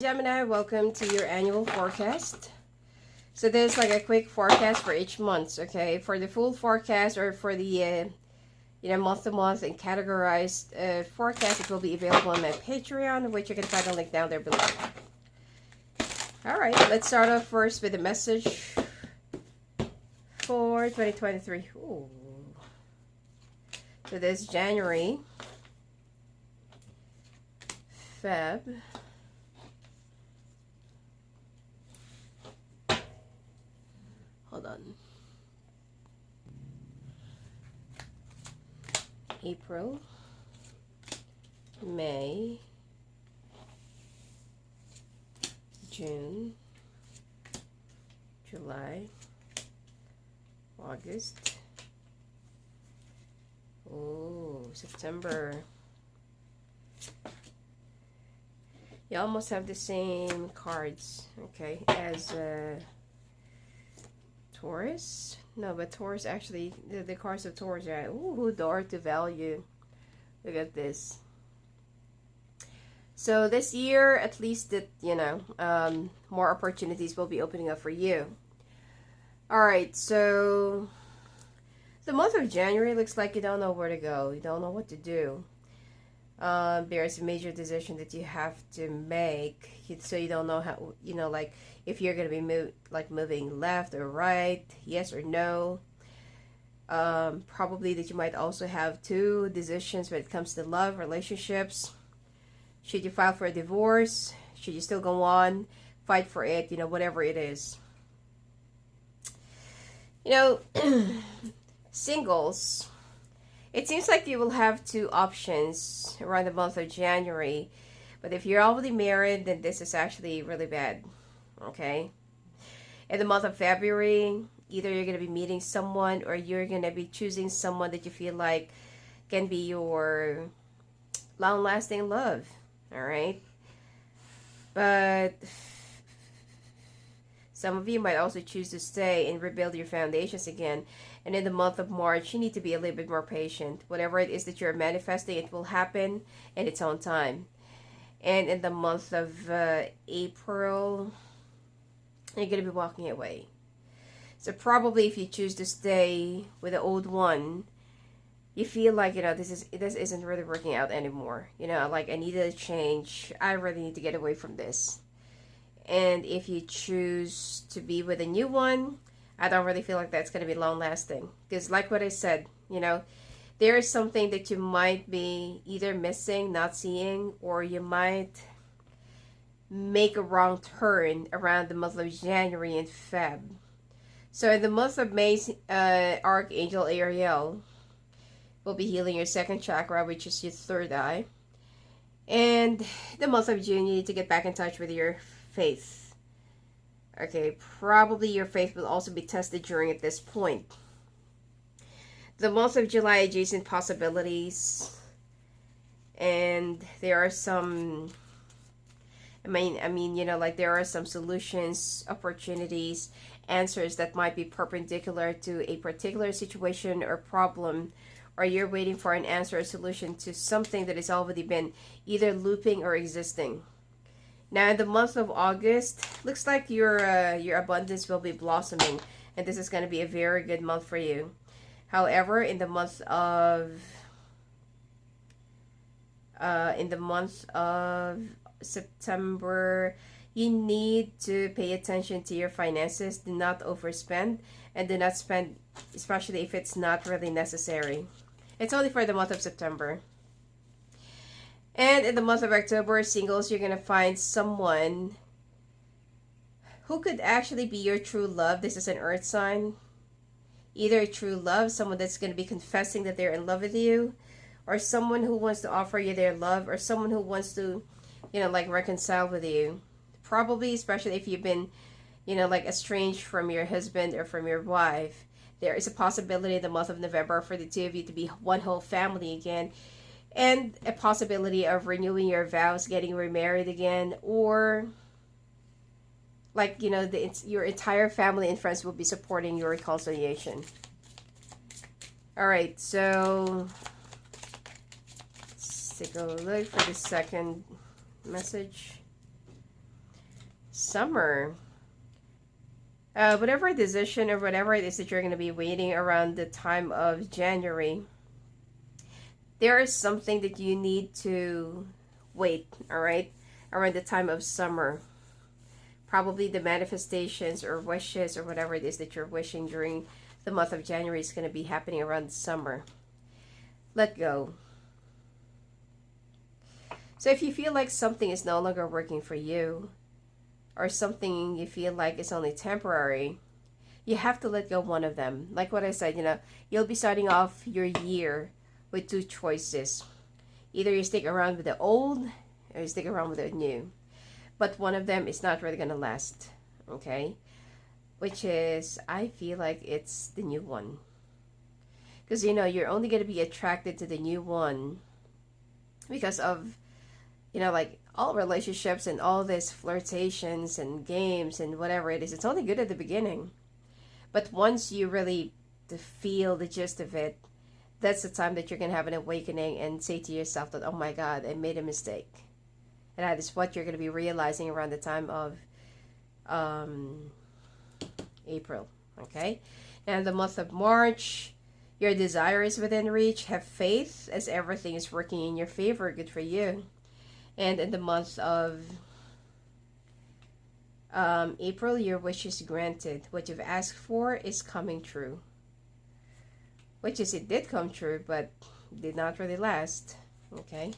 Gemini, welcome to your annual forecast. So this is like a quick forecast for each month, okay? For the full forecast or for the month to month and categorized forecast, it will be available on my Patreon, which you can find a link down there below. All right, let's start off first with the message for 2023. Ooh. So this January, Feb. Hold on. April, May, June, July, August. Oh, September. You almost have the same cards, okay, as Taurus. No, but Taurus actually, the cards of Taurus are, ooh, the art to value. Look at this. So this year, at least that, more opportunities will be opening up for you. All right, so the month of January looks like you don't know where to go. You don't know what to do. There's a major decision that you have to make, so you don't know how, like if you're going to be moving left or right, yes or no. Probably that you might also have two decisions when it comes to love, relationships. Should you file for a divorce? Should you still go on, fight for it, whatever it is. Singles. It seems like you will have two options around the month of January. But if you're already married, then this is actually really bad. Okay? In the month of February, either you're going to be meeting someone or you're going to be choosing someone that you feel like can be your long-lasting love. Alright? But some of you might also choose to stay and rebuild your foundations again. And in the month of March, you need to be a little bit more patient. Whatever it is that you're manifesting, it will happen in its own time. And in the month of April, you're going to be walking away. So probably if you choose to stay with the old one, you feel like, this isn't really working out anymore. Like I need a change. I really need to get away from this. And if you choose to be with a new one, I don't really feel like that's going to be long lasting. Because like what I said, there is something that you might be either missing, not seeing, or you might make a wrong turn around the month of January and Feb. So in the month of May, Archangel Ariel will be healing your second chakra, which is your third eye. And the month of June, you need to get back in touch with your faith. Okay, probably your faith will also be tested during at this point. The month of July, adjacent possibilities. And there are some, there are some solutions, opportunities, answers that might be perpendicular to a particular situation or problem, or you're waiting for an answer or solution to something that has already been either looping or existing. Now in the month of August, looks like your abundance will be blossoming, and this is going to be a very good month for you. However, in the month of September, you need to pay attention to your finances. Do not overspend, and do not spend, especially if it's not really necessary. It's only for the month of September. And in the month of October, singles, you're going to find someone who could actually be your true love. This is an earth sign. Either a true love, someone that's going to be confessing that they're in love with you, or someone who wants to offer you their love, or someone who wants to, reconcile with you. Probably, especially if you've been, estranged from your husband or from your wife. There is a possibility in the month of November for the two of you to be one whole family again. And a possibility of renewing your vows, getting remarried again, or your entire family and friends will be supporting your reconciliation. All right, so let's take a look for the second message. Summer. Whatever decision or whatever it is that you're going to be waiting around the time of January, there is something that you need to wait, all right, around the time of summer. Probably the manifestations or wishes or whatever it is that you're wishing during the month of January is going to be happening around summer. Let go. So if you feel like something is no longer working for you, or something you feel like is only temporary, you have to let go one of them. Like what I said, you'll be starting off your year with two choices. Either you stick around with the old or you stick around with the new. But one of them is not really going to last, okay? Which is, I feel like it's the new one. Because, you're only going to be attracted to the new one because of, like all relationships and all this flirtations and games and whatever it is. It's only good at the beginning. But once you really feel the gist of it, that's the time that you're going to have an awakening and say to yourself that, oh my God, I made a mistake. And that is what you're going to be realizing around the time of April. Okay? And the month of March, your desire is within reach. Have faith as everything is working in your favor. Good for you. And in the month of April, your wish is granted. What you've asked for is coming true. Which is, it did come true, but did not really last. Okay?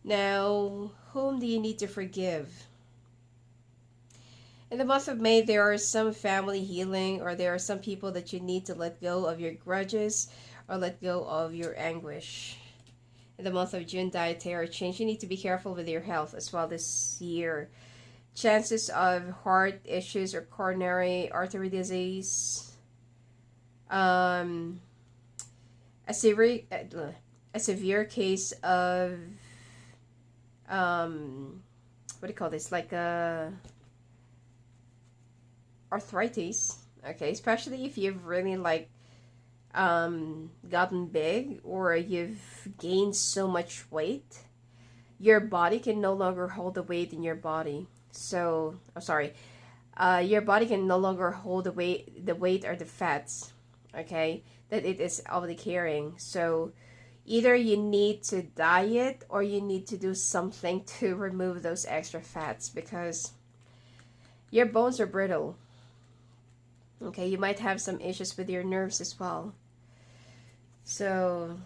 Now, whom do you need to forgive? In the month of May, there are some family healing, or there are some people that you need to let go of your grudges or let go of your anguish. In the month of June, dietary change. You need to be careful with your health as well this year. Chances of heart issues or coronary artery disease. A severe case of what do you call this? Like arthritis. Okay, especially if you've really gotten big or you've gained so much weight, your body can no longer hold the weight in your body. So, your body can no longer hold the weight or the fats, okay, that it is already carrying. So, either you need to diet or you need to do something to remove those extra fats because your bones are brittle. Okay, you might have some issues with your nerves as well. So,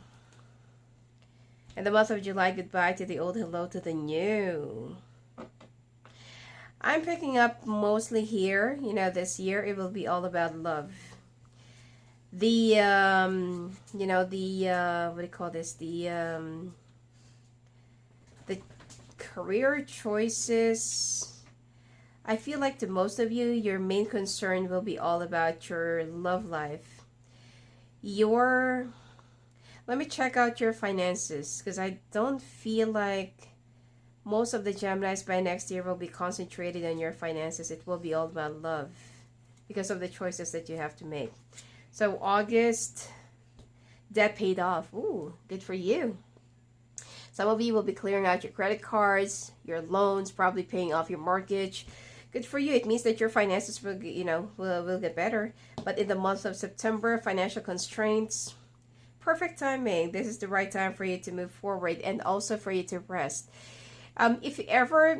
in the month of July, goodbye to the old, hello to the new. I'm picking up mostly here, this year it will be all about love. The, what do you call this? The career choices. I feel like to most of you, your main concern will be all about your love life. Let me check out your finances, because I don't feel like most of the Geminis by next year will be concentrated on your finances. It will be all about love because of the choices that you have to make. So August, debt paid off. Ooh, good for you. Some of you will be clearing out your credit cards, your loans, probably paying off your mortgage. Good for you. It means that your finances will, will get better. But in the month of September, financial constraints, perfect timing. This is the right time for you to move forward and also for you to rest. If ever,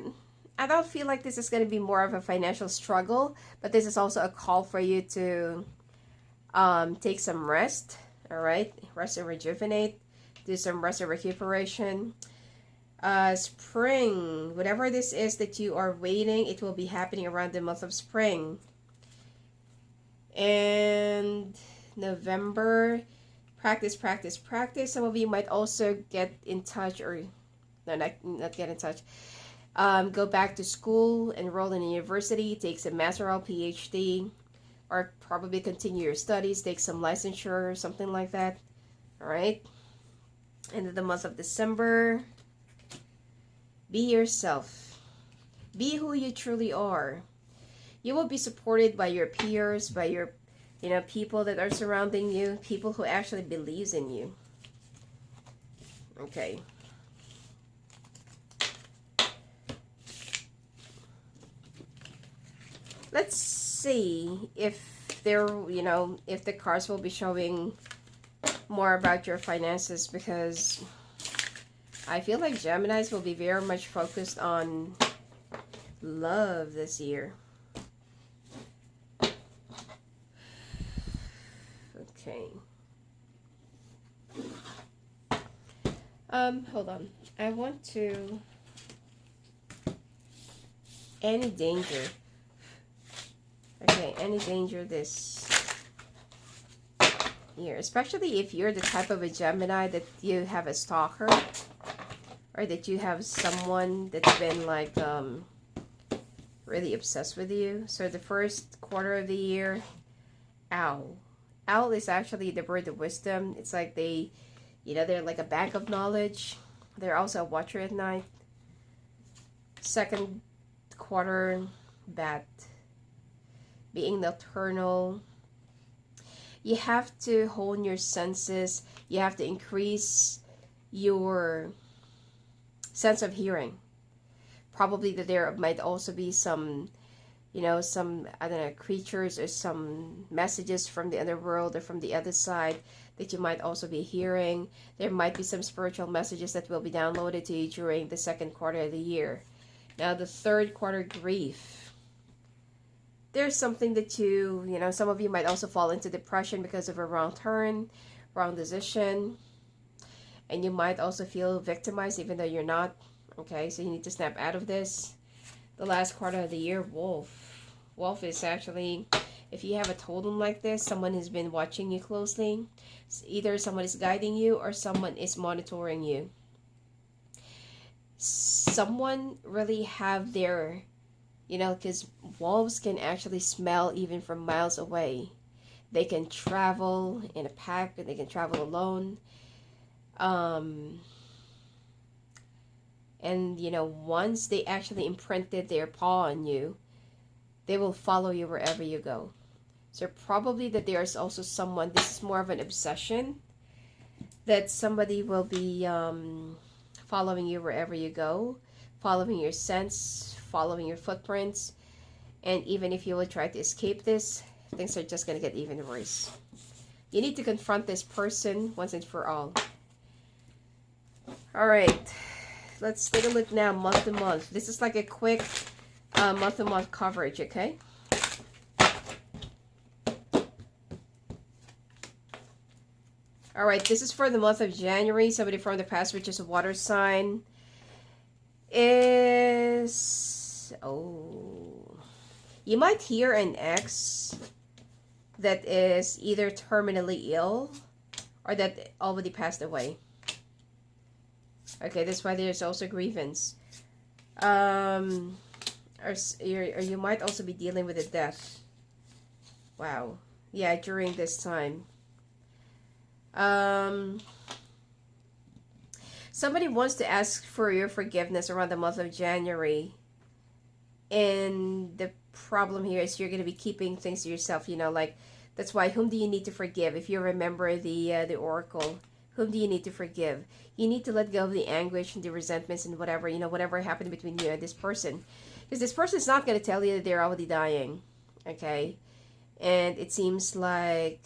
I don't feel like this is going to be more of a financial struggle, but this is also a call for you to take some rest. All right, rest and rejuvenate. Do some rest and recuperation. Spring, whatever this is that you are waiting, it will be happening around the month of spring. And November, practice, practice, practice. Some of you might also get in touch, or no, not get in touch. Go back to school, enroll in a university, take some master or PhD, or probably continue your studies, take some licensure or something like that. All right. And in the month of December, be yourself. Be who you truly are. You will be supported by your peers, by your, people that are surrounding you, people who actually believes in you. Okay. let's see if there, if the cards will be showing more about your finances, because I feel like Geminis will be very much focused on love this year. Okay. Hold on. I want to... Any danger. Okay, any danger this year. Especially if you're the type of a Gemini that you have a stalker. Or that you have someone that's been like, really obsessed with you. So the first quarter of the year, owl. Owl is actually the bird of wisdom. It's like they, they're like a bank of knowledge. They're also a watcher at night. Second quarter, bat. Being nocturnal. You have to hone your senses. You have to increase your sense of hearing. Probably that there might also be some, some, I don't know, creatures or some messages from the other world or from the other side that you might also be hearing. There might be some spiritual messages that will be downloaded to you during the second quarter of the year. Now, the third quarter, grief. There's something that you, some of you might also fall into depression because of a wrong turn, wrong decision. And you might also feel victimized even though you're not. Okay, so you need to snap out of this. The last quarter of the year, wolf. Wolf is actually, if you have a totem like this, someone has been watching you closely. Either someone is guiding you or someone is monitoring you. Someone really have their, because wolves can actually smell even from miles away. They can travel in a pack, and they can travel alone. And, once they actually imprinted their paw on you, they will follow you wherever you go. So probably that there's also someone, this is more of an obsession, that somebody will be following you wherever you go, following your scents, following your footprints. And even if you will try to escape this, things are just going to get even worse. You need to confront this person once and for all. All right. Let's take a look now, month to month. This is like a quick month to month coverage, okay? All right, this is for the month of January. Somebody from the past, which is a water sign, is... Oh. You might hear an ex that is either terminally ill or that already passed away. Okay, that's why there's also grievance. Or you might also be dealing with a death. Wow. Yeah, during this time. Somebody wants to ask for your forgiveness around the month of January. And the problem here is you're going to be keeping things to yourself, like, that's why, whom do you need to forgive? If you remember the oracle, whom do you need to forgive? You need to let go of the anguish and the resentments and whatever, whatever happened between you and this person. Because this person is not going to tell you that they're already dying, okay? And it seems like,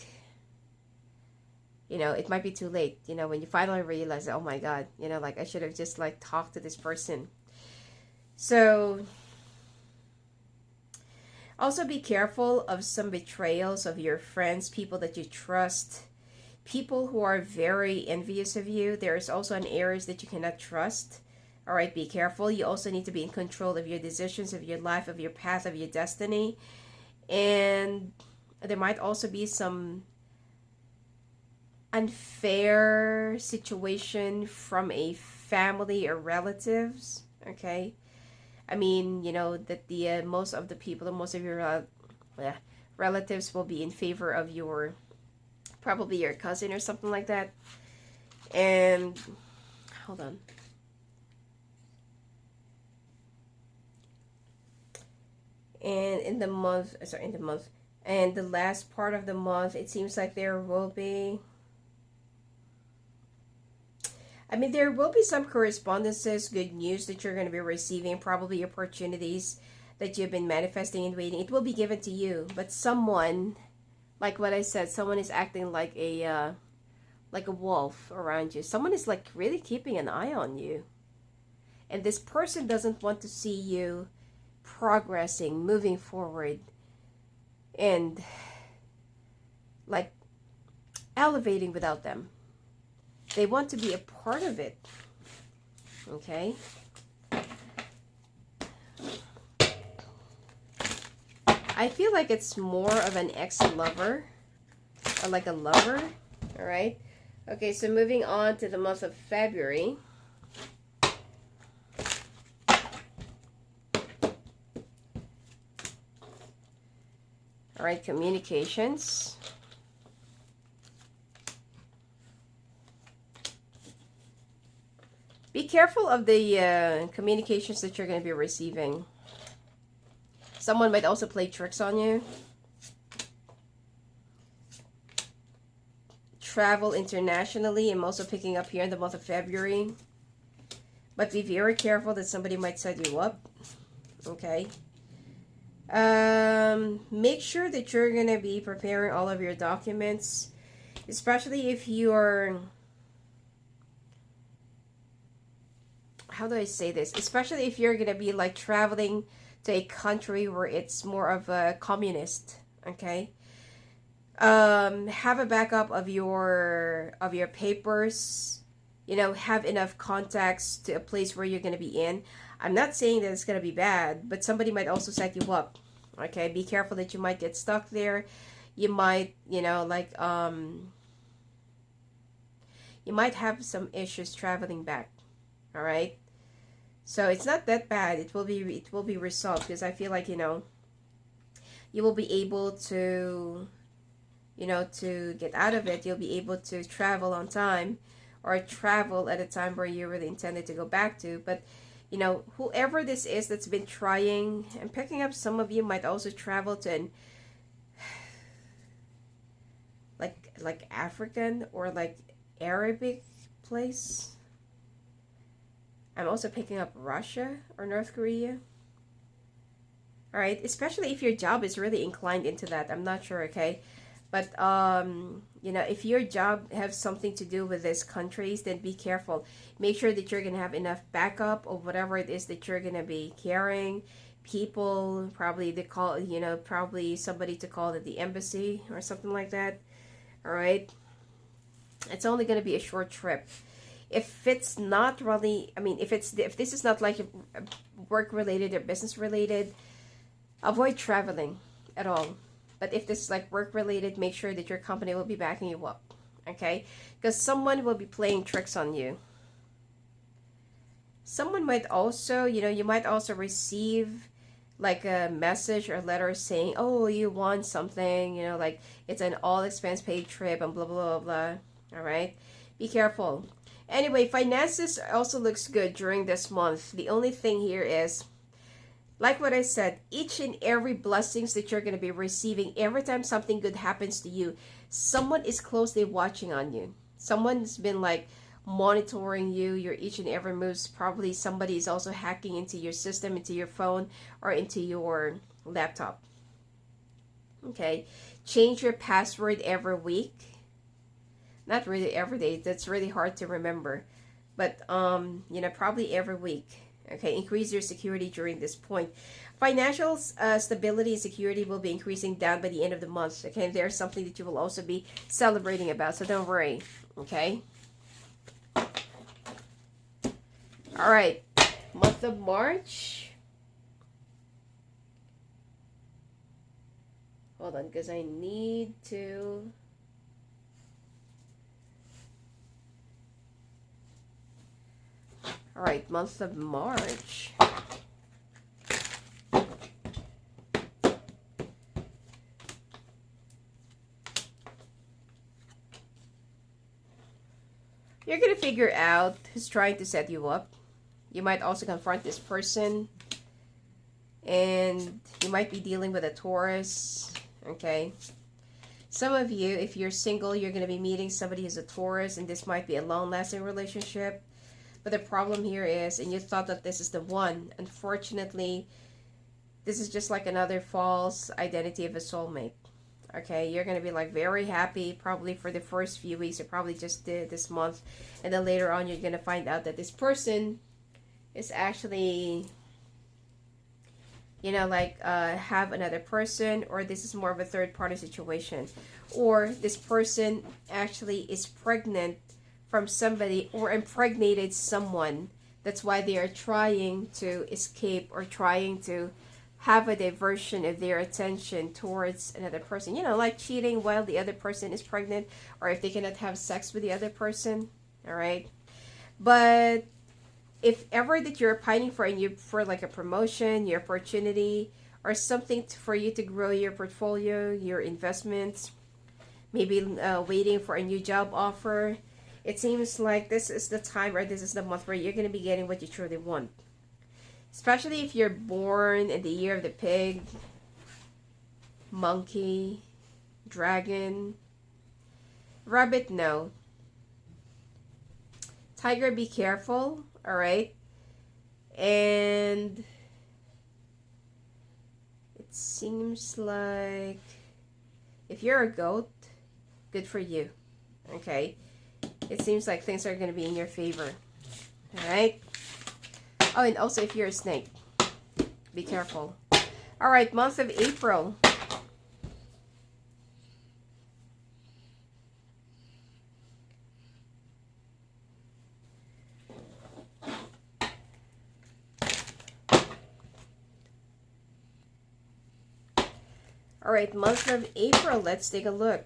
it might be too late, when you finally realize, oh my God, like, I should have just, like, talked to this person. So, also be careful of some betrayals of your friends, people that you trust, people who are very envious of you. There's also an areas that you cannot trust. All right, be careful. You also need to be in control of your decisions, of your life, of your path, of your destiny. And there might also be some unfair situation from a family or relatives, okay? I mean, that the most of the people, most of your relatives will be in favor of your, probably your cousin or something like that. And, hold on. And in the month, and the last part of the month, it seems like there will be, there will be some correspondences, good news that you're going to be receiving, probably opportunities that you've been manifesting and waiting, it will be given to you. But someone, like what I said, someone is acting like a wolf around you. Someone is like really keeping an eye on you. And this person doesn't want to see you progressing, moving forward, and like elevating without them. They want to be a part of it. Okay? I feel like it's more of an ex-lover, or like a lover. All right? Okay, so moving on to the month of February. All right, communications. Be careful of the communications that you're going to be receiving. Someone might also play tricks on you. Travel internationally. I'm also picking up here in the month of February. But be very careful that somebody might set you up. Okay. Make sure that you're going to be preparing all of your documents. Especially if you're... How do I say this? Especially if you're going to be like traveling to a country where it's more of a communist. Okay. Have a backup of your papers. You know, have enough contacts to a place where you're going to be in. I'm not saying that it's going to be bad, but somebody might also set you up. Okay, be careful that you might get stuck there. You might, you know, like you might have some issues traveling back. All right. So it's not that bad. It will be resolved, because I feel like, you know, you will be able to, you know, to get out of it. You'll be able to travel on time, or travel at a time where you really intended to go back to. But, you know, whoever this is that's been trying and picking up, some of you might also travel to an like African or like Arabic place. I'm also picking up Russia or North Korea. All right, especially if your job is really inclined into that. I'm not sure, okay? But, you know, if your job has something to do with these countries, then be careful. Make sure that you're going to have enough backup of whatever it is that you're going to be carrying. People, probably they call, you know, probably somebody to call at the embassy or something like that. All right? It's only going to be a short trip. If it's not really, I mean, if this is not like work related or business related, avoid traveling at all. But if this is like work related, make sure that your company will be backing you up. Okay? Because someone will be playing tricks on you. Someone might also, you know, you might also receive like a message or letter saying, oh, you won something, you know, like it's an all expense paid trip and blah, blah, blah, blah. All right? Be careful. Anyway, finances also looks good during this month. The only thing here is, like what I said, each and every blessings that you're going to be receiving, every time something good happens to you, someone is closely watching on you. Someone's been like monitoring you, your each and every moves. Probably somebody is also hacking into your system, into your phone, or into your laptop. Okay, change your password every week. Not really every day. That's really hard to remember. But, you know, probably every week. Okay, increase your security during this point. Financial stability and security will be increasing down by the end of the month. Okay, there's something that you will also be celebrating about. So don't worry. Okay. All right. Month of March. Hold on, because I need to... All right, month of March. You're going to figure out who's trying to set you up. You might also confront this person. And you might be dealing with a Taurus. Okay. Some of you, if you're single, you're going to be meeting somebody who's a Taurus. And this might be a long-lasting relationship. But the problem here is, and you thought that this is the one, unfortunately, This is just like another false identity of a soulmate. Okay, you're gonna be like very happy probably for the first few weeks, or probably just this month, and then later on you're gonna find out that this person is actually, like have another person, or this is more of a third party situation, or this person actually is pregnant from somebody or impregnated someone. That's why they are trying to escape or trying to have a diversion of their attention towards another person. Like cheating while the other person is pregnant, or if they cannot have sex with the other person. All right. But if ever that you're pining for like a promotion, your opportunity, or something for you to grow your portfolio, your investments, maybe waiting for a new job offer, it seems like this is the time, or this is the month where you're going to be getting what you truly want. Especially if you're born in the year of the pig, monkey, dragon, rabbit, no. Tiger, be careful, all right? And it seems like if you're a goat, good for you, okay? It seems like things are going to be in your favor, all right? Oh, and also if you're a snake, be careful. All right, month of April. All right, month of April, let's take a look.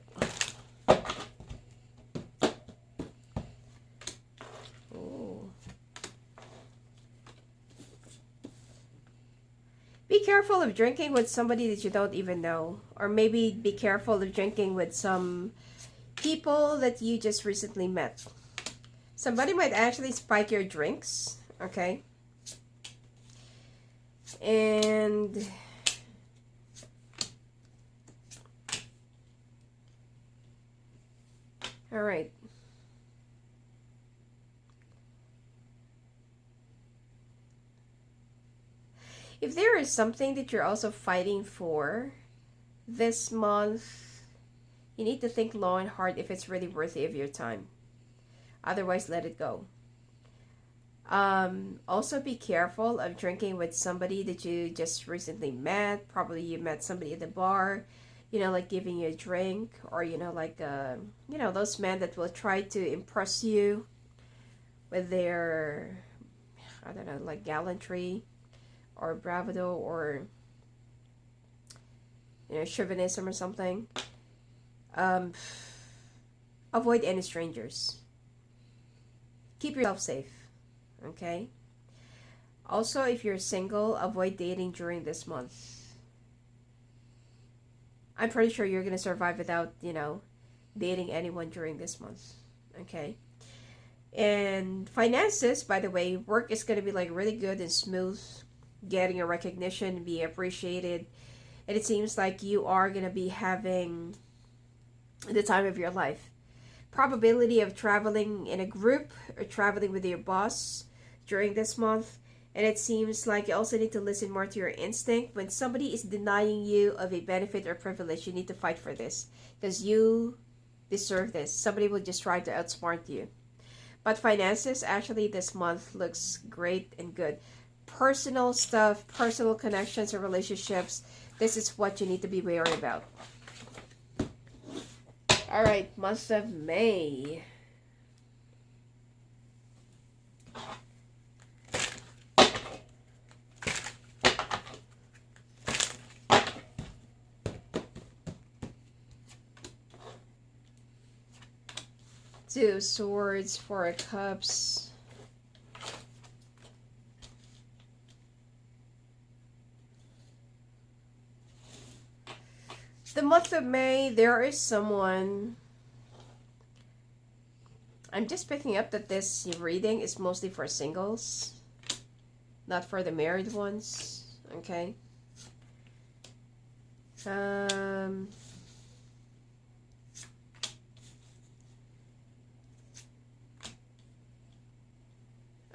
Be careful of drinking with somebody that you don't even know. Or maybe be careful of drinking with some people that you just recently met. Somebody might actually spike your drinks, okay? And all right. If there is something that you're also fighting for this month, you need to think long and hard if it's really worthy of your time. Otherwise, let it go. Also be careful of drinking with somebody that you just recently met. Probably you met somebody at the bar, like giving you a drink, or like those men that will try to impress you with their, I don't know, like gallantry or bravado, or chauvinism or something. Avoid any strangers. Keep yourself safe, okay? Also, if you're single, avoid dating during this month. I'm pretty sure you're gonna survive without dating anyone during this month, okay? And finances, by the way, work is gonna be like really good and smooth, getting a recognition, being appreciated, and it seems like you are gonna be having the time of your life. Probability of traveling in a group or traveling with your boss during this month. And it seems like you also need to listen more to your instinct. When somebody is denying you of a benefit or privilege, you need to fight for this, because you deserve this. Somebody will just try to outsmart you. But finances, actually, this month looks great and good. Personal stuff, personal connections or relationships, this is what you need to be wary about. All right, month of May. Two of Swords, Four of Cups. The month of May, there is someone. I'm just picking up that this reading is mostly for singles, not for the married ones, okay?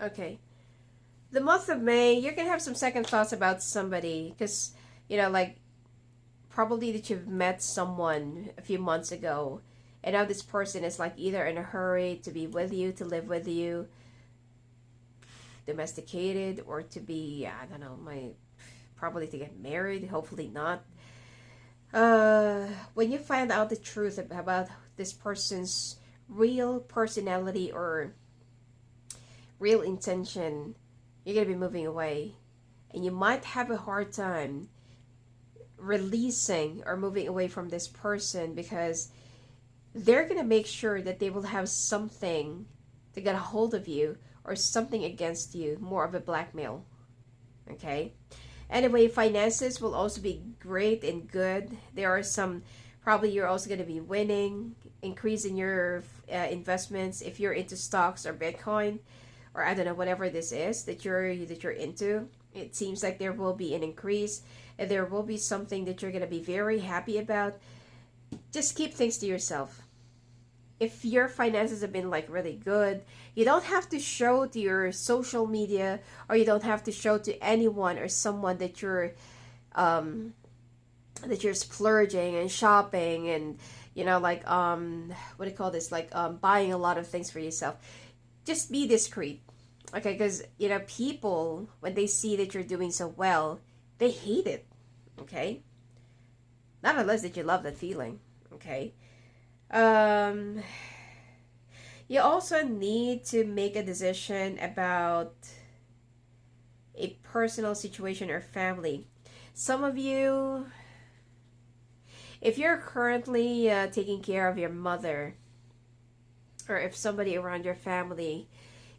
Okay. The month of May, you're gonna have some second thoughts about somebody because, like probably that you've met someone a few months ago, and now this person is like either in a hurry to be with you, to live with you, domesticated, or to be, I don't know, probably to get married, hopefully not. When you find out the truth about this person's real personality or real intention, you're gonna be moving away, and you might have a hard time releasing or moving away from this person because they're gonna make sure that they will have something to get a hold of you or something against you, more of a blackmail. Okay. Anyway, finances will also be great and good. There are some, probably you're also going to be winning, increasing your investments if you're into stocks or Bitcoin, or I don't know, whatever this is that you're into. It seems like there will be an increase, and there will be something that you're going to be very happy about. Just keep things to yourself. If your finances have been like really good, you don't have to show to your social media, or you don't have to show to anyone or someone that you're splurging and shopping and like what do you call this, like buying a lot of things for yourself. Just be discreet, okay? Because people, when they see that you're doing so well, they hate it, okay? Not unless that you love that feeling, okay? You also need to make a decision about a personal situation or family. Some of you, if you're currently taking care of your mother, or if somebody around your family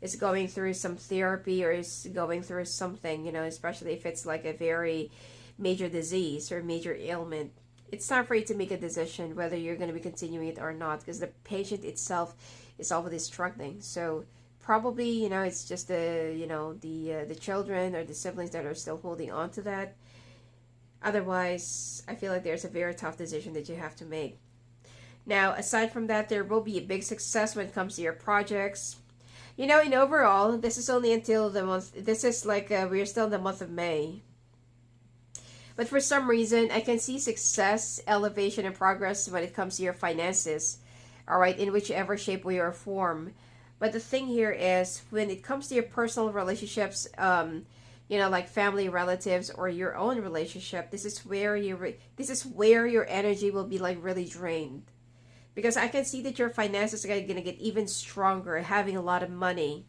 is going through some therapy or is going through something, especially if it's like a very major disease or major ailment, it's time for you to make a decision whether you're going to be continuing it or not, because the patient itself is already struggling. So probably, it's just the children or the siblings that are still holding on to that. Otherwise, I feel like there's a very tough decision that you have to make. Now, aside from that, there will be a big success when it comes to your projects. In overall, this is only until the month, this is like, we're still in the month of May. But for some reason, I can see success, elevation, and progress when it comes to your finances. All right, in whichever shape way or form. But the thing here is, when it comes to your personal relationships, like family, relatives, or your own relationship, this is where your energy will be like really drained. Because I can see that your finances are gonna get even stronger, having a lot of money.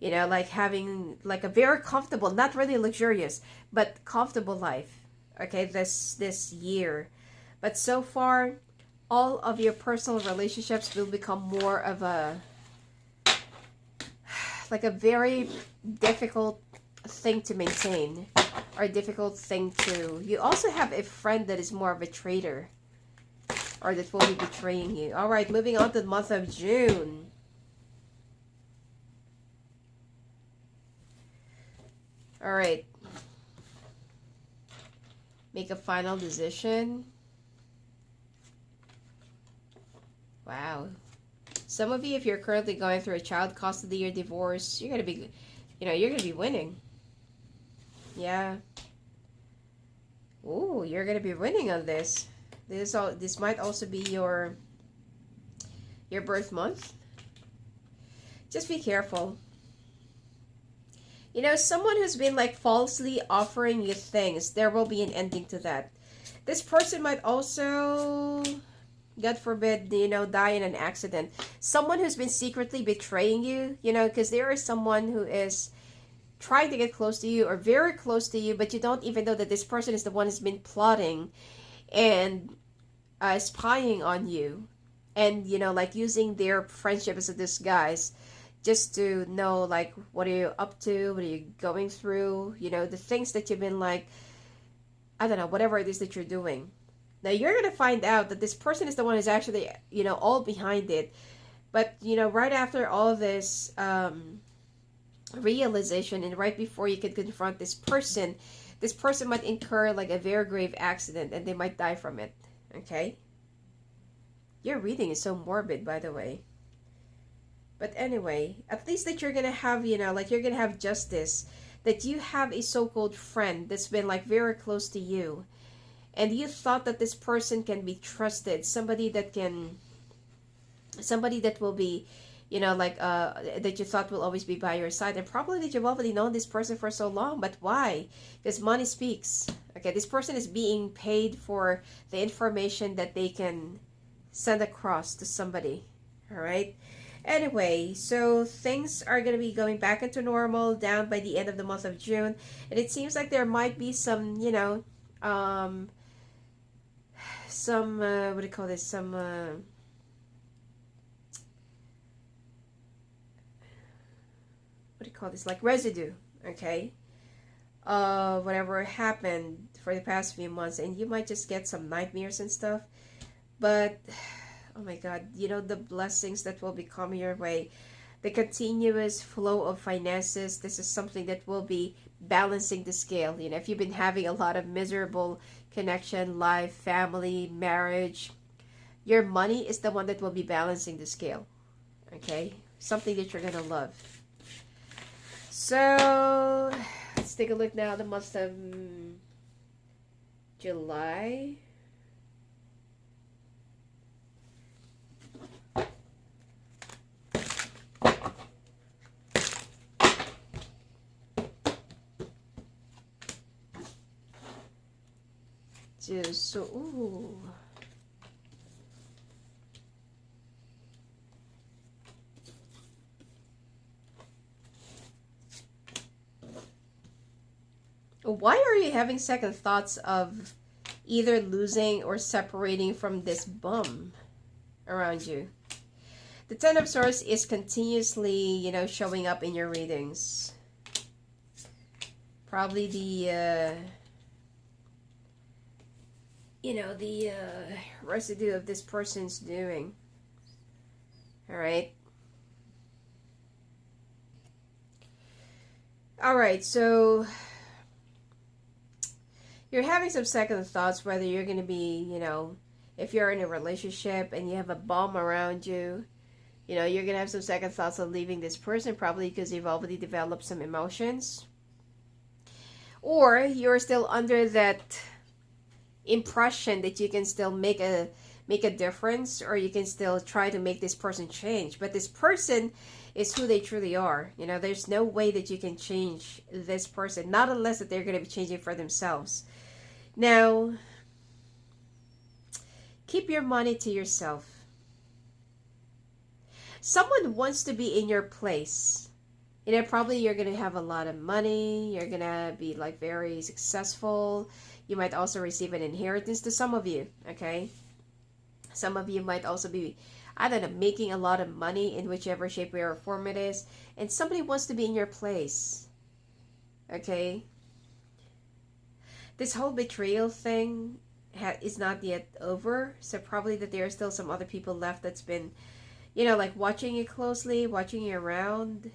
Like having like a very comfortable, not really luxurious, but comfortable life. Okay, this year. But so far, all of your personal relationships will become more of a like a very difficult thing to maintain, or a difficult thing to. You also have a friend that is more of a traitor, or that will be betraying you. All right, moving on to the month of June. All right. Make a final decision. Wow. Some of you, if you're currently going through a child custody or divorce, you're gonna be, you're gonna be winning. Yeah. Ooh, you're gonna be winning on this. This might also be your birth month. Just be careful. Someone who's been like falsely offering you things, there will be an ending to that. This person might also, God forbid, die in an accident. Someone who's been secretly betraying you, because there is someone who is trying to get close to you or very close to you, but you don't even know that this person is the one who's been plotting and spying on you, and like using their friendship as a disguise, just to know like what are you up to, what are you going through, the things that you've been like, I don't know, whatever it is that you're doing. Now you're going to find out that this person is the one who's actually, all behind it. But, right after all this realization, and right before you can confront this person might incur like a very grave accident, and they might die from it. Okay? Your reading is so morbid, by the way. But anyway, at least that you're gonna have, like you're gonna have justice. That you have a so-called friend that's been like very close to you, and you thought that this person can be trusted, somebody that will be, like that you thought will always be by your side, and probably that you've already known this person for so long. But why? Because money speaks. Okay, this person is being paid for the information that they can send across to somebody. All right. Anyway, so things are going to be going back into normal down by the end of the month of June. And it seems like there might be some, what do you call this? Some, what do you call this? Like residue, okay? Whatever happened for the past few months. And you might just get some nightmares and stuff. But oh my God, the blessings that will be coming your way, the continuous flow of finances, this is something that will be balancing the scale. If you've been having a lot of miserable connection, life, family, marriage, your money is the one that will be balancing the scale. Okay? Something that you're going to love. So, let's take a look now at the month of July. So, ooh. Why are you having second thoughts of either losing or separating from this bum around you? The Ten of Swords is continuously, showing up in your readings. Probably the residue of this person's doing. Alright. Alright, so you're having some second thoughts whether you're going to be, if you're in a relationship and you have a bum around you, you're going to have some second thoughts of leaving this person, probably because you've already developed some emotions. Or you're still under that impression that you can still make a difference, or you can still try to make this person change. But this person is who they truly are. There's no way that you can change this person, not unless that they're going to be changing for themselves. Now, keep your money to yourself. Someone wants to be in your place. Probably you're going to have a lot of money. You're going to be like very successful. You might also receive an inheritance to some of you, okay? Some of you might also be, I don't know, making a lot of money in whichever shape, way, or form it is. And somebody wants to be in your place, okay? This whole betrayal thing is not yet over. So probably that there are still some other people left that's been, like watching you closely, watching you around.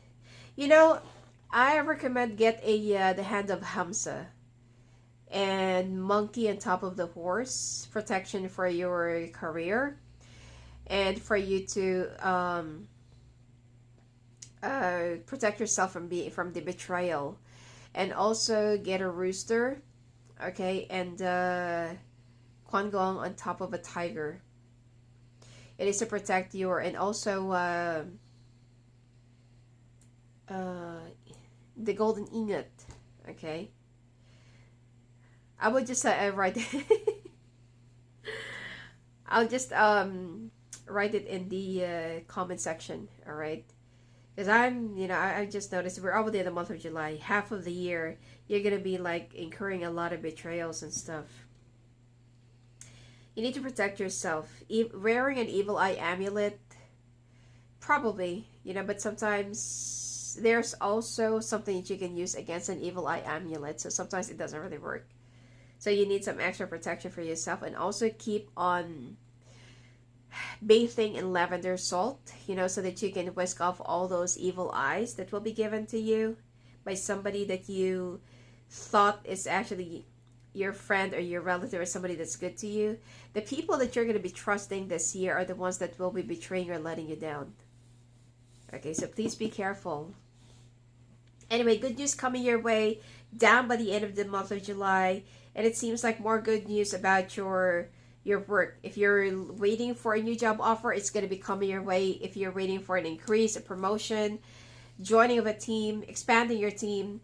I recommend get the hand of Hamsa and monkey on top of the horse, protection for your career and for you to protect yourself from the betrayal. And also get a rooster, okay, and Quan Gong on top of a tiger. It is to protect your, and also the golden ingot, okay. I would just write I'll just write it in the comment section, all right? Because I just noticed we're already in the month of July. Half of the year, you're going to be like incurring a lot of betrayals and stuff. You need to protect yourself. Wearing an evil eye amulet, probably, but sometimes there's also something that you can use against an evil eye amulet. So sometimes it doesn't really work. So you need some extra protection for yourself, and also keep on bathing in lavender salt, so that you can whisk off all those evil eyes that will be given to you by somebody that you thought is actually your friend or your relative or somebody that's good to you. The people that you're going to be trusting this year are the ones that will be betraying or letting you down. Okay, so please be careful. Anyway, good news coming your way down by the end of the month of July. And it seems like more good news about your work. If you're waiting for a new job offer, it's going to be coming your way. If you're waiting for an increase, a promotion, joining of a team, expanding your team,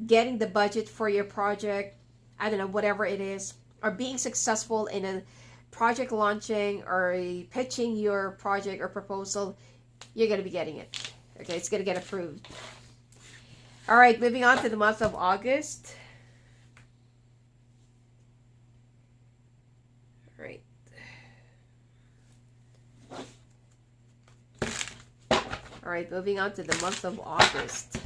getting the budget for your project, I don't know, whatever it is, or being successful in a project launching or pitching your project or proposal, you're going to be getting it. Okay, it's going to get approved. All right, moving on to the month of August. All right. All right, moving on to the month of August.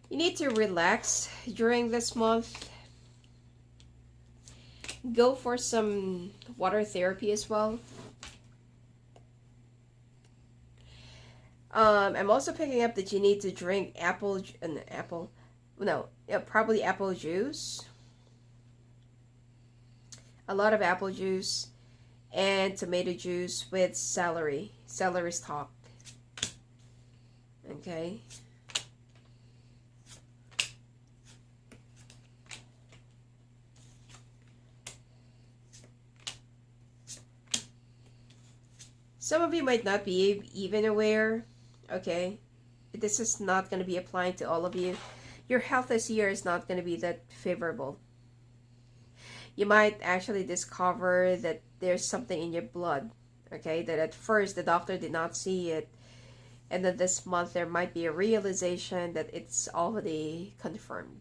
You need to relax during this month. Go for some water therapy as well. I'm also picking up that you need to drink probably apple juice. A lot of apple juice and tomato juice with celery stalk. Okay. Some of you might not be even aware, okay? This is not going to be applying to all of you. Your health this year is not going to be that favorable. You might actually discover that there's something in your blood, okay? That at first the doctor did not see it. And then this month there might be a realization that it's already confirmed.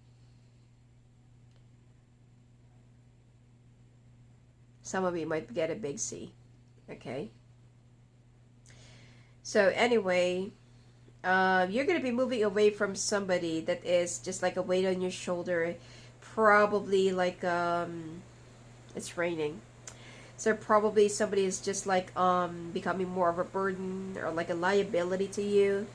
Some of you might get a big C, okay? So anyway, you're going to be moving away from somebody that is just like a weight on your shoulder. Probably like, it's raining. So probably somebody is just like becoming more of a burden or like a liability to you.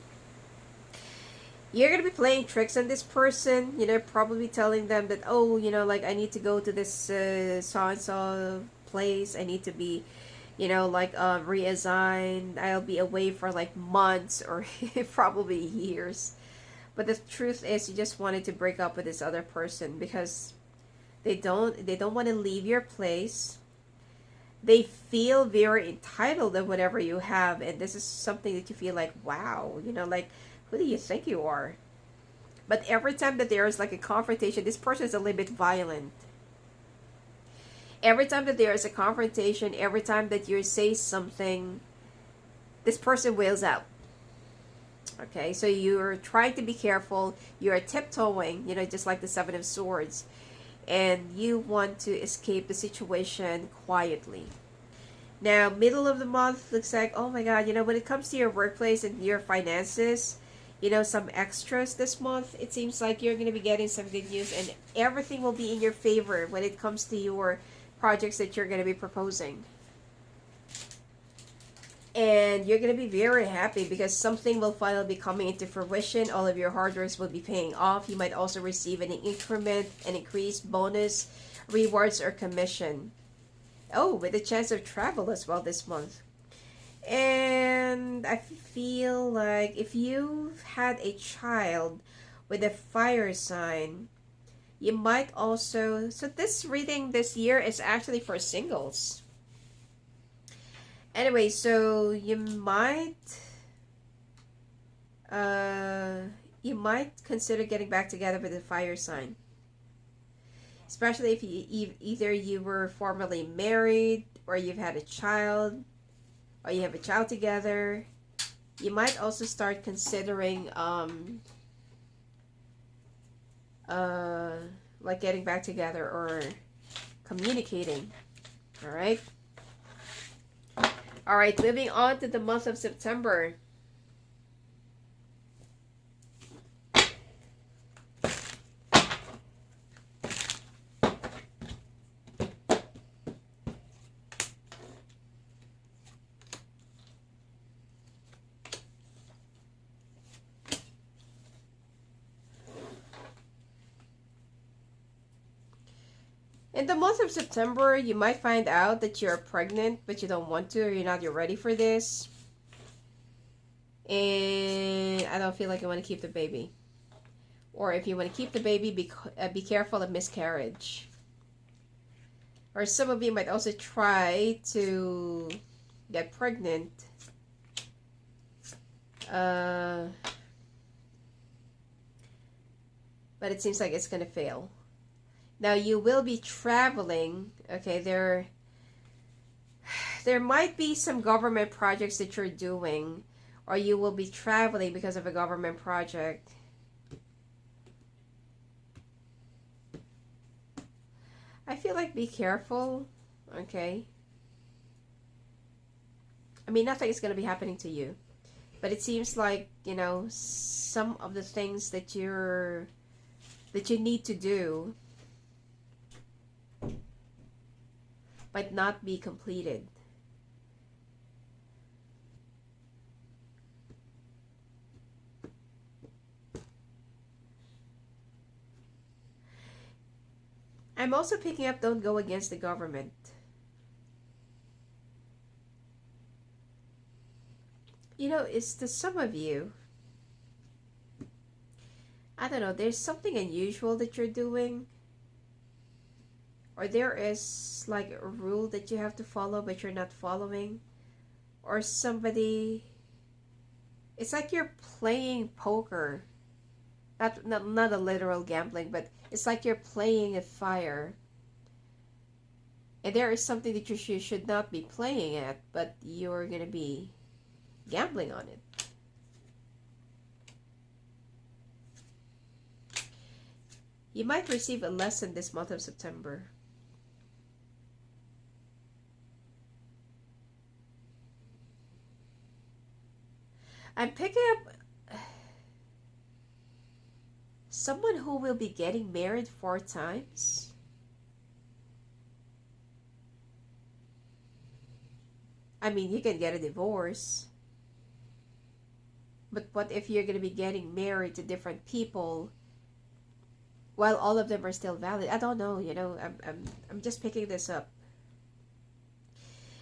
You're going to be playing tricks on this person. You know, probably telling them that, oh, you know, like I need to go to this so-and-so place. I need to be, you know, like reassigned. I'll be away for like months or probably years. But the truth is, you just wanted to break up with this other person because they don't want to leave your place. They feel very entitled to whatever you have, and this is something that you feel like, wow, you know, like, who do you think you are? But every time that there is like a confrontation, this person is a little bit violent. Every time that there is a confrontation, every time that you say something, this person wails out. Okay, so you're trying to be careful. You're tiptoeing, you know, just like the Seven of Swords. And you want to escape the situation quietly. Now, middle of the month looks like, oh my God, you know, when it comes to your workplace and your finances, you know, some extras this month, it seems like you're going to be getting some good news and everything will be in your favor when it comes to your projects that you're going to be proposing. And you're going to be very happy because something will finally be coming into fruition. All of your hard work will be paying off. You might also receive an increment, an increased bonus, rewards, or commission. Oh, with a chance of travel as well this month. And I feel like if you've had a child with a fire sign, you might also... So this reading this year is actually for singles. Anyway, so you might consider getting back together with a fire sign, especially if either you were formerly married or you've had a child or you have a child together. You might also start considering like getting back together or communicating. All right. All right, moving on to the month of September. In the month of September, you might find out that you're pregnant, but you don't want to, or you're not yet ready for this. And I don't feel like I want to keep the baby. Or if you want to keep the baby, be careful of miscarriage. Or some of you might also try to get pregnant. But it seems like it's going to fail. Now you will be traveling. Okay, there might be some government projects that you're doing, or you will be traveling because of a government project. I feel like be careful, okay? I mean, nothing is going to be happening to you. But it seems like, you know, some of the things that you need to do might not be completed. I'm also picking up, don't go against the government. You know, it's to some of you, I don't know, there's something unusual that you're doing. Or there is like a rule that you have to follow but you're not following. Or somebody, it's like you're playing poker. Not a literal gambling, but it's like you're playing a fire. And there is something that you should not be playing at, but you're going to be gambling on it. You might receive a lesson this month of September. I'm picking up someone who will be getting married 4 times. I mean, you can get a divorce. But what if you're going to be getting married to different people while all of them are still valid? I don't know, you know, I'm just picking this up.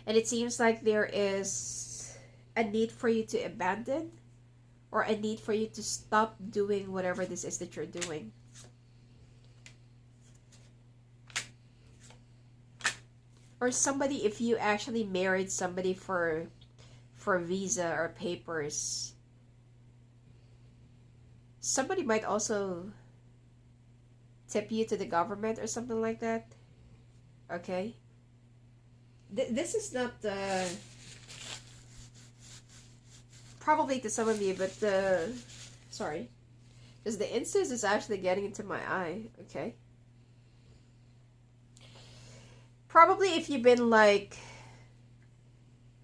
And it seems like there is a need for you to abandon, or a need for you to stop doing whatever this is that you're doing. Or somebody, if you actually married somebody for visa or papers, somebody might also tip you to the government or something like that. Okay? This is not probably to some of you, but sorry, because the incense is actually getting into my eye. Okay, probably if you've been like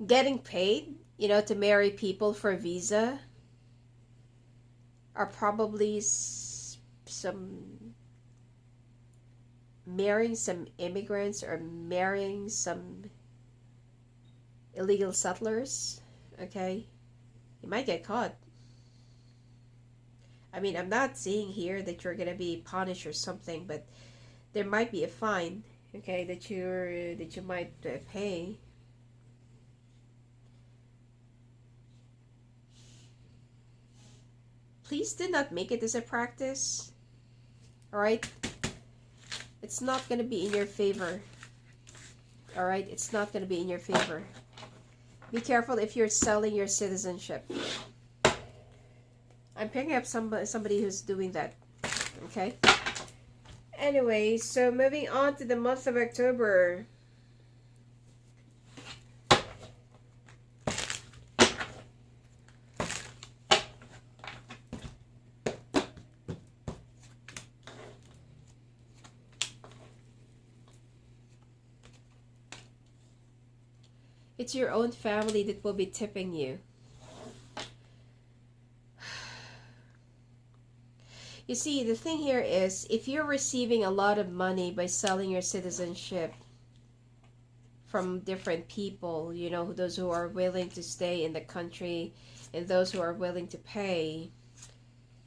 getting paid, you know, to marry people for a visa, or probably marrying some immigrants, or marrying some illegal settlers. Okay, you might get caught. I mean, I'm not seeing here that you're gonna be punished or something, but there might be a fine, okay, that you might pay. Please do not make it as a practice. All right, it's not gonna be in your favor. All right, it's not gonna be in your favor. Be careful if you're selling your citizenship. I'm picking up somebody who's doing that. Okay? Anyway, so moving on to the month of October. It's your own family that will be tipping you. You see, the thing here is, if you're receiving a lot of money by selling your citizenship from different people, you know, those who are willing to stay in the country and those who are willing to pay,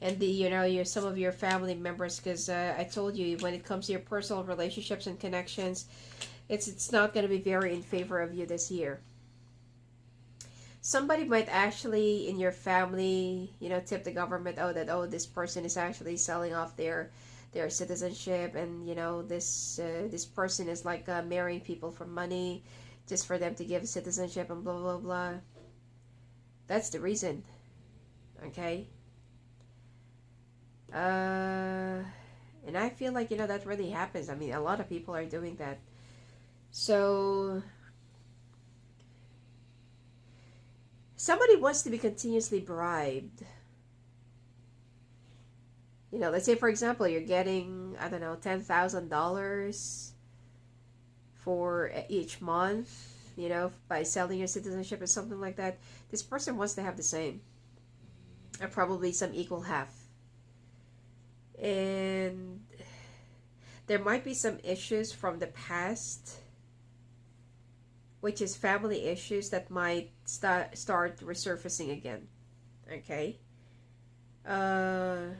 and the your some of your family members, because I told you when it comes to your personal relationships and connections, it's not going to be very in favor of you this year. Somebody might actually in your family, tip the government, oh, this person is actually selling off their citizenship, and this person is like marrying people for money, just for them to give citizenship and blah blah blah. That's the reason. Okay. And I feel like that really happens. I mean, a lot of people are doing that. So somebody wants to be continuously bribed. Let's say for example you're getting, I don't know, $10,000 for each month, by selling your citizenship or something like that. This person wants to have the same, or probably some equal half. And there might be some issues from the past, which is family issues that might start resurfacing again. Okay. I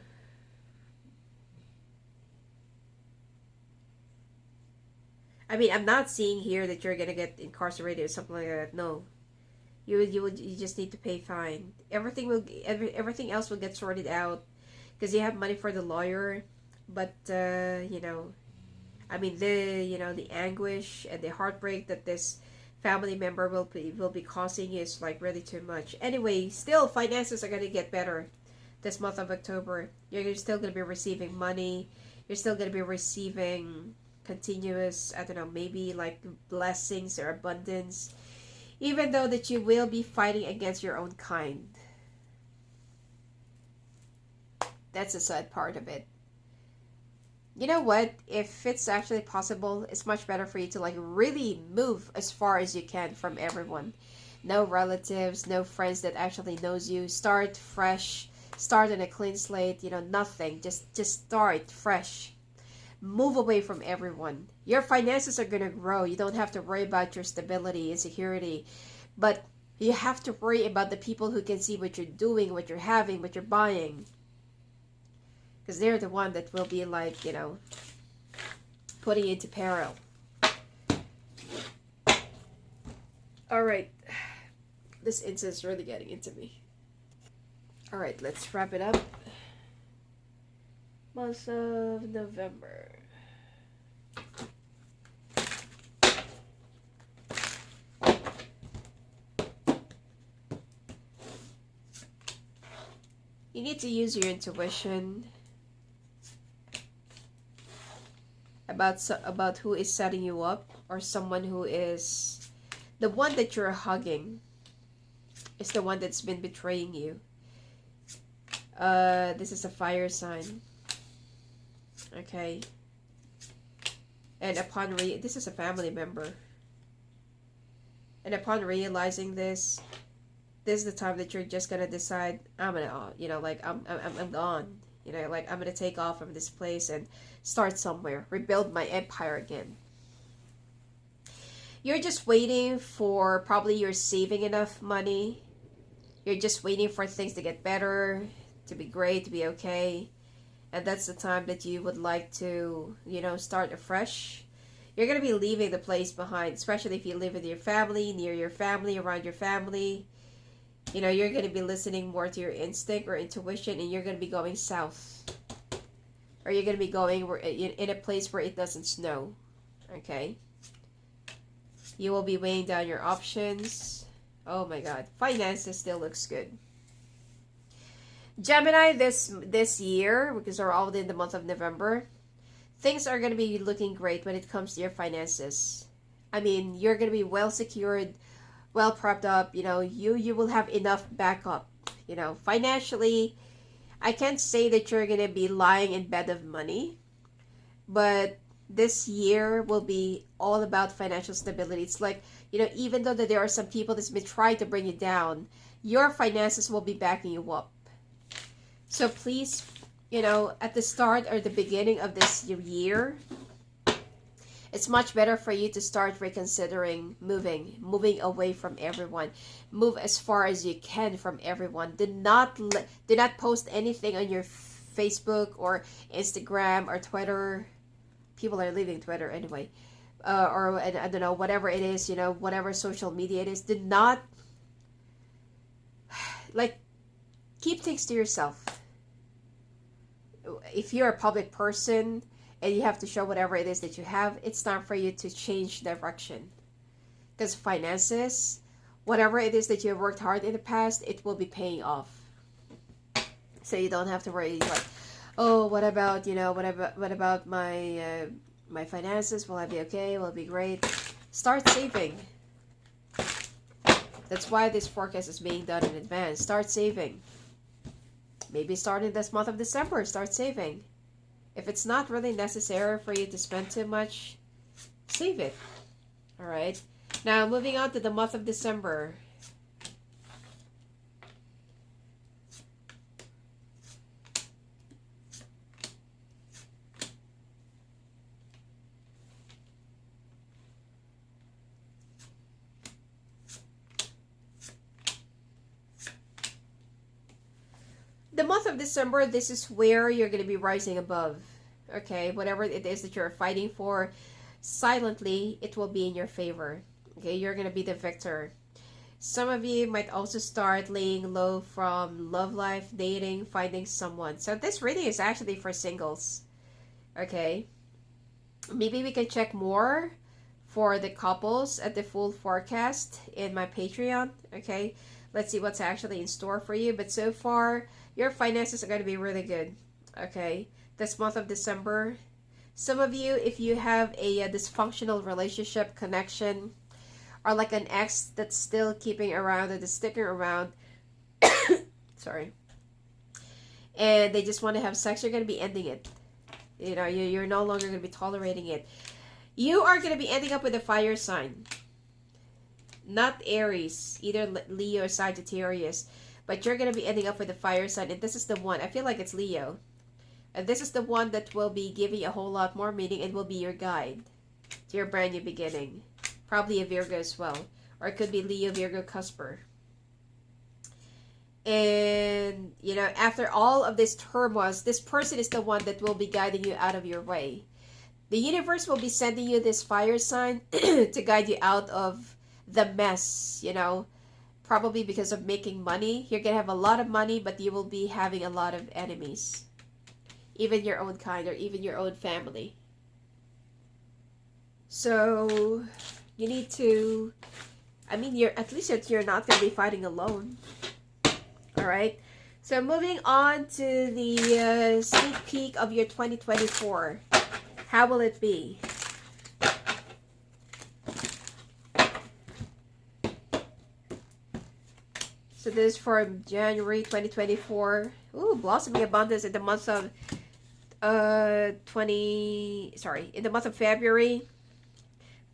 mean, I'm not seeing here that you're gonna get incarcerated or something like that. No, you just need to pay fine. Everything else will get sorted out, because you have money for the lawyer. But I mean, the anguish and the heartbreak that this family member will be causing you is like really too much. Anyway, still finances are gonna get better this month of October. You're still gonna be receiving money. You're still gonna be receiving continuous, I don't know, maybe like blessings or abundance, even though that you will be fighting against your own kind. That's the sad part of it. You know what, if it's actually possible, it's much better for you to like really move as far as you can from everyone. No relatives, no friends that actually knows you. Start fresh, start on a clean slate. Nothing, just start fresh. Move away from everyone. Your finances are going to grow. You don't have to worry about your stability and security. But you have to worry about the people who can see what you're doing, what you're having, what you're buying. Because they're the one that will be like, putting you into peril. Alright. This incense is really getting into me. Alright, let's wrap it up. Month of November. You need to use your intuition about who is setting you up, or someone who is the one that you're hugging is the one that's been betraying you. This is a fire sign. Okay. And this is a family member. And upon realizing this is the time that you're just gonna decide, I'm gonna, I'm gone. I'm gonna take off from this place and start somewhere, rebuild my empire again. You're just waiting for, probably you're saving enough money. You're just waiting for things to get better, to be great, to be okay. And that's the time that you would like to, start afresh. You're going to be leaving the place behind, especially if you live with your family, near your family, around your family. You're going to be listening more to your instinct or intuition, and you're going to be going south. Or you're going to be going in a place where it doesn't snow. Okay? You will be weighing down your options. Oh my God. Finances still looks good. Gemini, this year, because we're already in the month of November, things are going to be looking great when it comes to your finances. I mean, you're going to be well secured, well prepped up. You will have enough backup. Financially, I can't say that you're going to be lying in bed of money, but this year will be all about financial stability. It's like, even though that there are some people that's been trying to bring you down, your finances will be backing you up. So please, at the start or the beginning of this year, It's much better for you to start reconsidering moving away from everyone. Move as far as you can from everyone. Do not post anything on your Facebook or Instagram or Twitter. People are leaving Twitter anyway. Or I don't know, whatever it is, whatever social media it is. Do not, like, keep things to yourself. If you're a public person and you have to show whatever it is that you have, it's time for you to change direction. Because finances, whatever it is that you have worked hard in the past, it will be paying off. So you don't have to worry, like, oh, what about my my finances? Will I be okay? Will it be great? Start saving. That's why this forecast is being done in advance. Start saving. Maybe starting this month of December, start saving. If it's not really necessary for you to spend too much, save it. All right. Now, moving on to the month of December. The month of December, this is where you're going to be rising above. Okay, whatever it is that you're fighting for, silently, it will be in your favor. Okay, you're going to be the victor. Some of you might also start laying low from love life, dating, finding someone. So this reading is actually for singles. Okay, maybe we can check more for the couples at the full forecast in my Patreon. Okay, let's see what's actually in store for you. But so far, your finances are going to be really good. Okay, this month of December. Some of you, if you have a dysfunctional relationship connection, or like an ex that's still keeping around and is sticking around, sorry, and they just want to have sex, you're going to be ending it. You're no longer going to be tolerating it. You are going to be ending up with a fire sign. Not Aries, either Leo or Sagittarius. But you're going to be ending up with a fire sign. And this is the one. I feel like it's Leo. And this is the one that will be giving a whole lot more meaning and will be your guide to your brand new beginning. Probably a Virgo as well. Or it could be Leo, Virgo, Cusper. And, after all of this turmoil, this person is the one that will be guiding you out of your way. The universe will be sending you this fire sign to guide you out of the mess, Probably because of making money. You're going to have a lot of money, but you will be having a lot of enemies. Even your own kind or even your own family. So, you need to, at least you're not going to be fighting alone. Alright? So, moving on to the sneak peek of your 2024. How will it be? So this is for January 2024. Ooh, blossoming abundance in the month of in the month of February.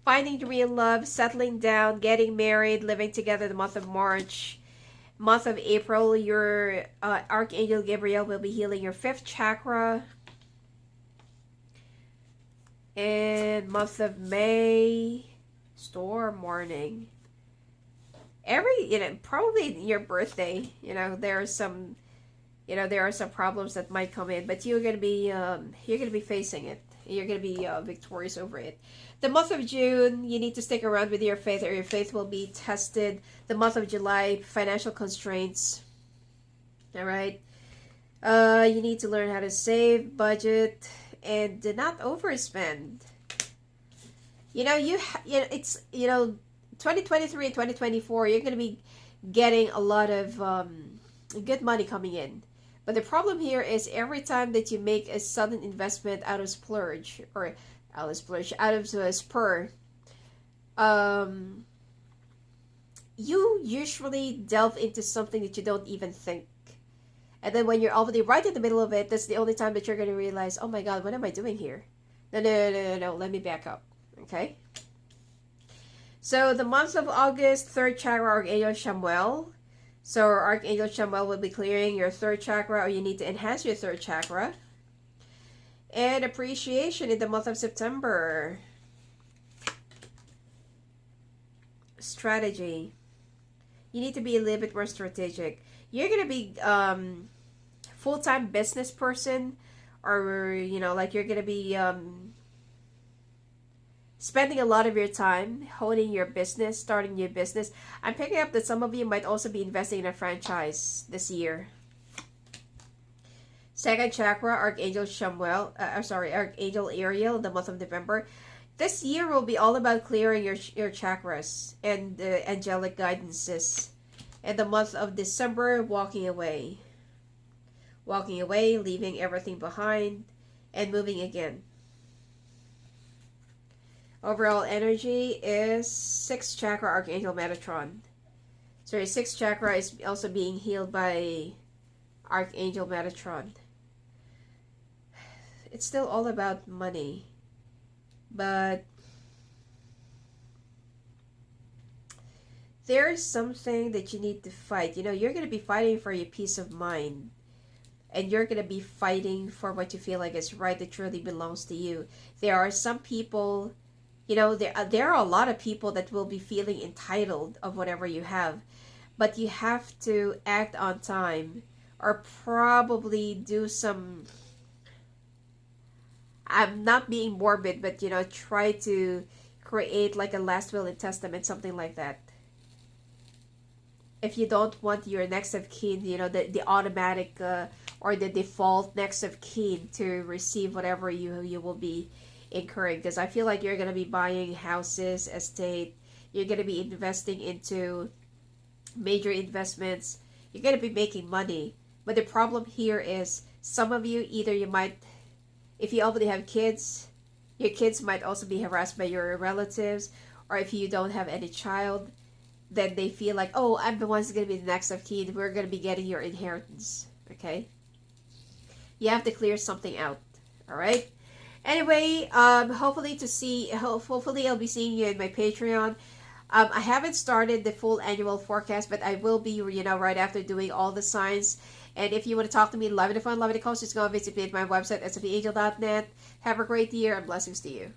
Finding real love, settling down, getting married, living together the month of March. Month of April, your Archangel Gabriel will be healing your 5th chakra. And month of May, storm warning. Probably your birthday, there are some problems that might come in, but you're gonna be facing it. You're gonna be victorious over it. The month of June, you need to stick around with your faith, or your faith will be tested. The month of July, financial constraints. All right, you need to learn how to save, budget, and do not overspend. 2023 and 2024, you're going to be getting a lot of good money coming in. But the problem here is every time that you make a sudden investment out of splurge, out of spur, you usually delve into something that you don't even think. And then when you're already right in the middle of it, that's the only time that you're going to realize, oh my God, what am I doing here? No, let me back up. Okay? So the month of August, 3rd chakra, Archangel Chamuel. So Archangel Chamuel will be clearing your 3rd chakra, or you need to enhance your 3rd chakra. And appreciation in the month of September. strategy. You need to be a little bit more strategic. You're gonna be full-time business person, or like you're gonna be spending a lot of your time honing your business, starting new business. I'm picking up that some of you might also be investing in a franchise this year. Second chakra, Archangel Samuel, Archangel Ariel in the month of November. This year will be all about clearing your chakras and angelic guidances. And the month of December, walking away. Walking away, leaving everything behind, and moving again. Overall energy is 6th chakra, Archangel Metatron. So your 6th chakra is also being healed by Archangel Metatron. It's still all about money. But there's something that you need to fight. You're going to be fighting for your peace of mind. And you're going to be fighting for what you feel like is right, that truly belongs to you. There are some people, there are a lot of people that will be feeling entitled of whatever you have. But you have to act on time, or probably do some, I'm not being morbid, but try to create like a last will and testament, something like that. If you don't want your next of kin, the automatic or the default next of kin to receive whatever you will be incurring. Because I feel like you're going to be buying houses, estate, you're going to be investing into major investments, you're going to be making money. But the problem here is, some of you, either you might, if you already have kids, your kids might also be harassed by your relatives, or if you don't have any child, then they feel like, oh, I'm the one who's going to be the next of kin, we're going to be getting your inheritance. Okay? You have to clear something out. Alright? Anyway, hopefully I'll be seeing you in my Patreon. I haven't started the full annual forecast, but I will be, right after doing all the signs. And if you want to talk to me live in the fun, live in the coast, just go visit me at my website, sfangel.net. Have a great year and blessings to you.